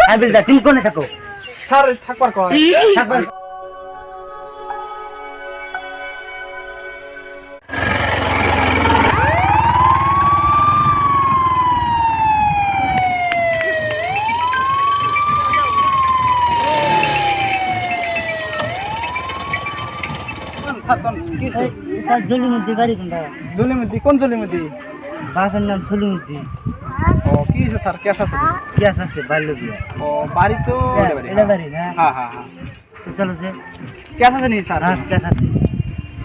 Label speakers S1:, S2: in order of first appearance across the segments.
S1: হাবিলদার তুমি কোনে থাকো?
S2: স্যার থাকবার কয়
S1: থাকবার তার জলিমুদ্দি বাড়ি কোনটা?
S2: জলিমুদ্দি কোন জলিমুদ্দি?
S1: বাপের নাম সলিমুদ্দি।
S2: ও কি হয়েছে স্যার কেস আছে?
S1: কেস আছে বাল্য বিয়া।
S2: ও বাড়ি তো
S1: এটা বাড়ি না?
S2: হ্যাঁ হ্যাঁ হ্যাঁ
S1: তো চলো যে
S2: কেস আছে নি স্যার?
S1: হ্যাঁ কেস আছে।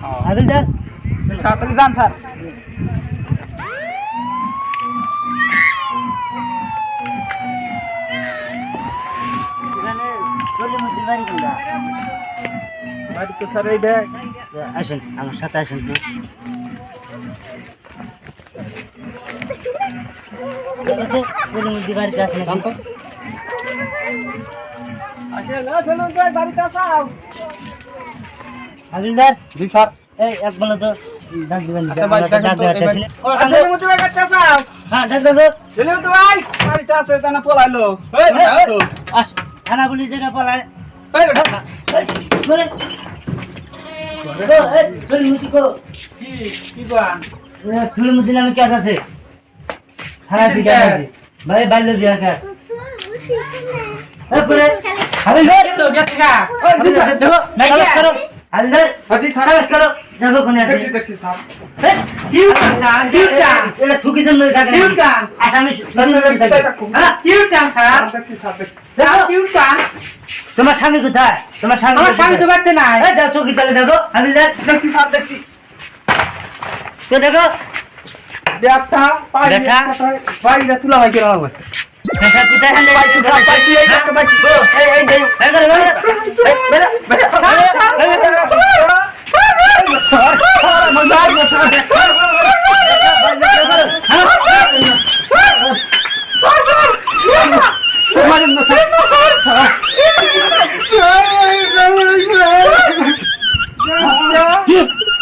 S2: ও
S1: হাবিলদার
S2: স্যার তাহলে যান স্যার।
S1: এখানে সলিমুদ্দি বাড়ি কোনটা?
S2: বাড়ি তো স্যার এইটা।
S1: আসেন আমার সাথে আসেন তো। সলিমুদ্দি বাড়িতে আসেন
S2: জানতো বাড়িতে আসাও।
S1: হাবিলদার
S2: জি স্যার।
S1: এই এক বলো তো ডাক দিবেন।
S2: আচ্ছা ভাই
S1: ডাক
S2: ডাক
S1: দেওয়ার
S2: তো
S1: ছিল।
S2: জলিমুদ্দি ভাই কাছে আসাও।
S1: হ্যাঁ ডাক দেবো।
S2: জলিমুদ্দি ভাই বাড়িতে আছে জানা পলাইলো। এই তো
S1: আস থানা পুলিশ জায়গা পলায়
S2: এই বেটা
S1: করে সলিমুদ্দি কো
S2: কি কি গান
S1: সলিমুদ্দি নামে কেস আছে থানা দিকে ভাই বাল্য বিয়া কেস। করে হাবিলদার
S2: তো গেছে গা। ওই জি স্যার দেখো নাই
S1: খালাস করো। হাবিলদার
S2: জি স্যার
S1: খালাস করো। দেখো কোনে আছে।
S2: দেখছি স্যার।
S1: এটা ছুকি জন্য থাকে আসামি
S2: স্যার দেখছি স্যার দেখছি।
S1: তোমার স্বামী কোথায়? তোমার স্বামী
S2: তো বাড়তে নাই।
S1: যাও চৌকি তালে দেখো হাবিলদার
S2: দেখছি স্যার দেখছি।
S1: তো দেখো
S2: ব্যাগটা
S1: দেখা?
S2: বাইরে তুলা ভাই কেন আছে?
S1: দেখা কোথায় হান্ডে
S2: পাইছি স্যার পাইছি এই একটা পাইছি।
S1: এই দেই এই করে বলো
S2: বেটা বেটা স্যার মজা আইলো স্যার।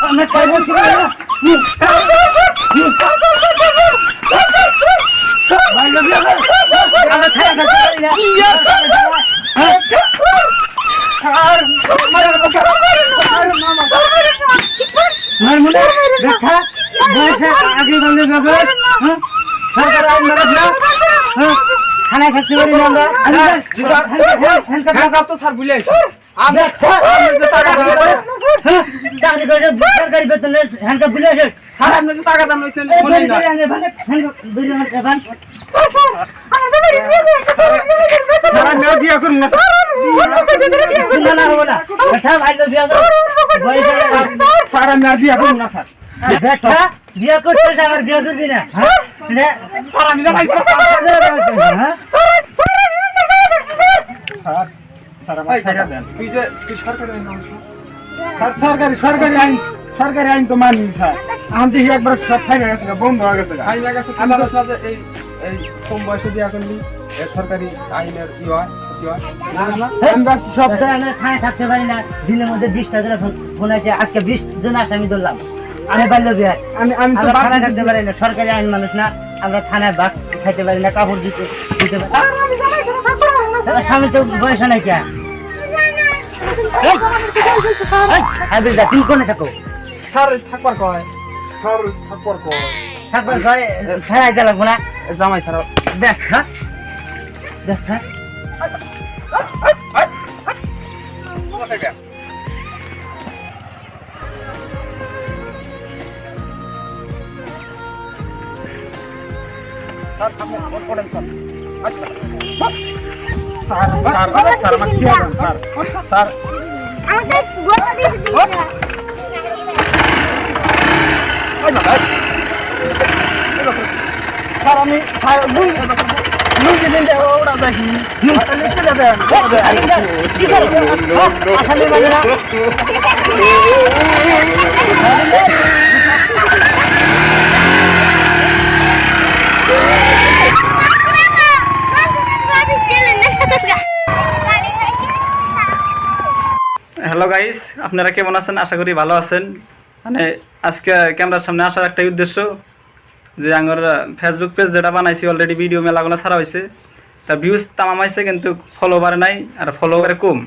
S1: আমরা খাইব খানা খাইতে পারি না আমরা।
S2: জি স্যার হ্যাঁ তো স্যার ভুলে আইছি। আমি যে টাকা
S1: চাকরি করে সরকারি বেতনে হ্যান্ডকাপ ভুলে আসে।
S2: স্যার আপনি যে টাকা দাম লইছেন মনে না। স্যার আমি বিয়ে করুন না স্যার। স্যার আমি বিয়ে করুন না স্যার।
S1: বিয়ে করতে আমার বিয়ে করবি না?
S2: স্যার আমি জানাই স্যার স্যার আমার টাকা দেন। তুই যে তুই সরকারি আইন স্যার সরকারি আইন তো মানি স্যার। আমি দেখি একবার সব ফাইন হয়ে গেছে বন্ধ হয়ে গেছে। আমার সাথে এই এই কম বয়সে বিয়া করলি সরকারি আইনের ই হয়
S1: সব খায় থাকতে পারি না। দিনের মধ্যে 20টা জন ফোন আসে। আজকে 20 জন আসামি ধরলাম। আমি বাল্য বিহার
S2: আমি তো
S1: থানায় থাকতে পারি না। সরকারি আইন মানুষ না আমরা থানায় ভাত খাইতে পারি না, কাপড় দিতে পারি। স্বামী তো বয়স নাই কে? হাবিলদার তুমি কোনে থাকো?
S2: স্যার থাকবার কয় স্যার থাকবার কয়
S1: থাকবার কয় ছাড়াই লাগবো না।
S2: জামাই স্যার
S1: দেখ দেখ
S2: হ্যালো গাইস, আপনারা কেমন আছেন? আশা করি ভালো আছেন। মানে আজকে ক্যামেরার সামনে আসার একটাই উদ্দেশ্য,
S3: যে আমার ফেসবুক পেজ যেটা বানাইছি অলরেডি ভিডিও মেলাগুলো ছাড়া হয়েছে, তা ভিউজ তামাম আইছে কিন্তু ফলোয়ার নাই, আর ফলোয়ার কম,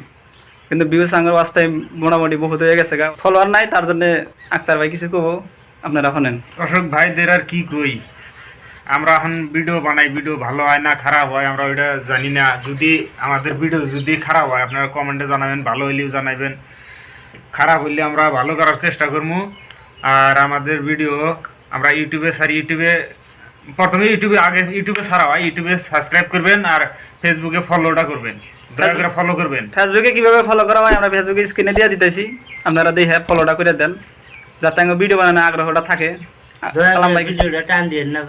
S3: কিন্তু ভিউজ আমার ওয়াচ টাইম মোটামুটি বহুত হয়ে গেছে। ফলোয়ার নাই, তার জন্য আক্তার ভাই কিছু কব, আপনারা শোনেন।
S4: দর্শক ভাইদের আর কি কই, আমরা এখন ভিডিও বানাই, ভিডিও ভালো হয় না খারাপ হয় আমরা ওইটা জানি না। যদি আমাদের ভিডিও যদি খারাপ হয় আপনারা কমেন্টে জানাবেন, ভালো হইলেও জানাবেন, খারাপ হইলে আমরা ভালো করার চেষ্টা করবো। আর আমাদের ভিডিও আমরা ইউটিউবে ছাড়ি, ইউটিউবে প্রথমে ইউটিউবে ছাড়া হয়, ইউটিউবে সাবস্ক্রাইব করবেন আর ফেসবুকে ফলোটা করবেন, দয়া করে ফলো করবেন।
S3: ফেসবুকে কীভাবে ফলো করা হয় আমরা ফেসবুকে স্ক্রিনে দিয়ে দিতেছি, আপনারা দেখে ফলোটা করে দেন যাতে আমার ভিডিও বানানোর আগ্রহটা থাকে।
S1: দয়া
S3: কালাম
S1: করে
S3: ভাই কিছু
S1: ভিডিওটা টান দিয়েন না।